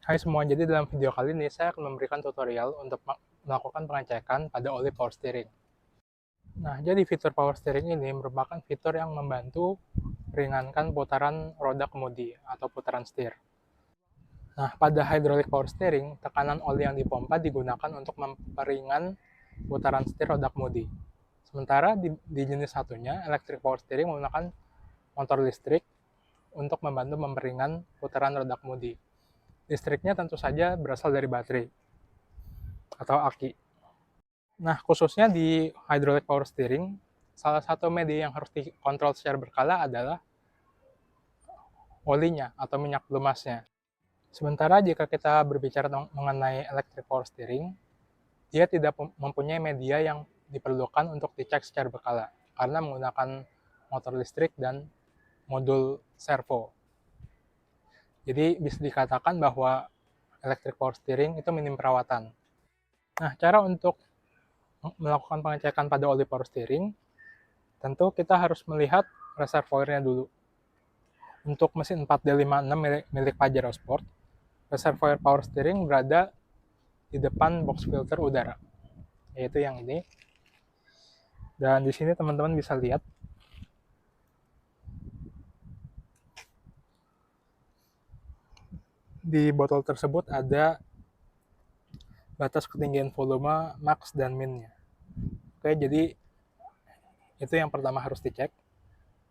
Hai semua, jadi dalam video kali ini saya akan memberikan tutorial untuk melakukan pengecekan pada oli power steering. Nah, jadi fitur power steering ini merupakan fitur yang membantu meringankan putaran roda kemudi atau putaran setir. Nah, pada hydraulic power steering, tekanan oli yang dipompa digunakan untuk memperingan putaran setir roda kemudi. Sementara di jenis satunya, electric power steering menggunakan motor listrik untuk membantu memperingan putaran roda kemudi. Listriknya tentu saja berasal dari baterai atau aki. Nah, khususnya di hydraulic power steering, salah satu media yang harus dikontrol secara berkala adalah olinya atau minyak pelumasnya. Sementara jika kita berbicara mengenai electric power steering, dia tidak mempunyai media yang diperlukan untuk dicek secara berkala karena menggunakan motor listrik dan modul servo. Jadi bisa dikatakan bahwa electric power steering itu minim perawatan. Nah, cara untuk melakukan pengecekan pada oli power steering, tentu kita harus melihat reservoirnya dulu. Untuk mesin 4D56 milik Pajero Sport, reservoir power steering berada di depan box filter udara, yaitu yang ini. Dan di sini teman-teman bisa lihat di botol tersebut ada batas ketinggian volume max dan minnya. Oke, jadi itu yang pertama harus dicek.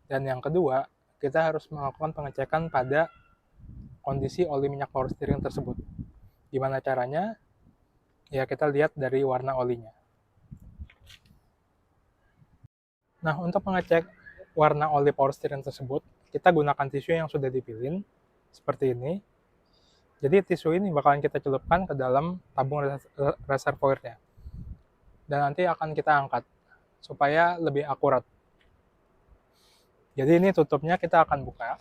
Dan yang kedua, kita harus melakukan pengecekan pada kondisi oli minyak power steering tersebut. Gimana caranya? Ya, kita lihat dari warna olinya. Nah, untuk mengecek warna oli power steering tersebut, kita gunakan tisu yang sudah dipilin, seperti ini. Jadi tisu ini bakalan kita celupkan ke dalam tabung reservoirnya. Dan nanti akan kita angkat, supaya lebih akurat. Jadi ini tutupnya kita akan buka.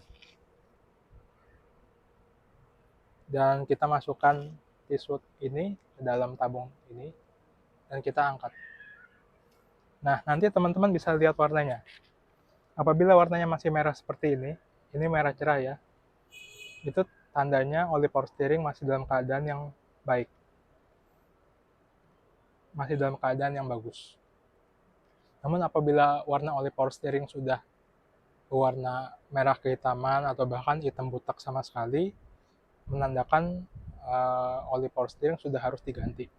Dan kita masukkan tisu ini ke dalam tabung ini, dan kita angkat. Nah, nanti teman-teman bisa lihat warnanya. Apabila warnanya masih merah seperti ini merah cerah ya, itu tandanya oli power steering masih dalam keadaan yang baik. Masih dalam keadaan yang bagus. Namun apabila warna oli power steering sudah berwarna merah kehitaman atau bahkan hitam butak sama sekali, menandakan oli power steering sudah harus diganti.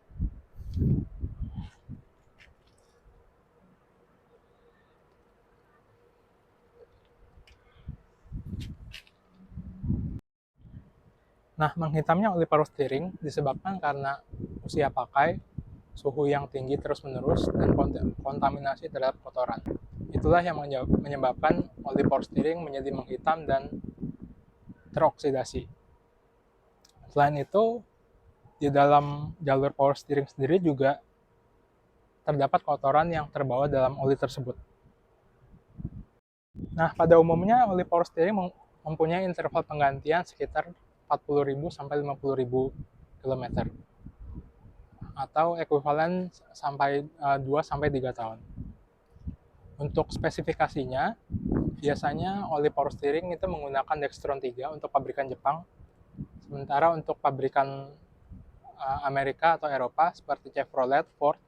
Nah, menghitamnya oli power steering disebabkan karena usia pakai, suhu yang tinggi terus-menerus, dan kontaminasi terhadap kotoran. Itulah yang menyebabkan oli power steering menjadi menghitam dan teroksidasi. Selain itu, di dalam jalur power steering sendiri juga terdapat kotoran yang terbawa dalam oli tersebut. Nah, pada umumnya oli power steering mempunyai interval penggantian sekitar 40.000 sampai 50.000 km atau ekuivalen sampai 2 sampai 3 tahun. Untuk spesifikasinya, biasanya oli power steering itu menggunakan Dextron 3 untuk pabrikan Jepang, sementara untuk pabrikan Amerika atau Eropa seperti Chevrolet, Ford,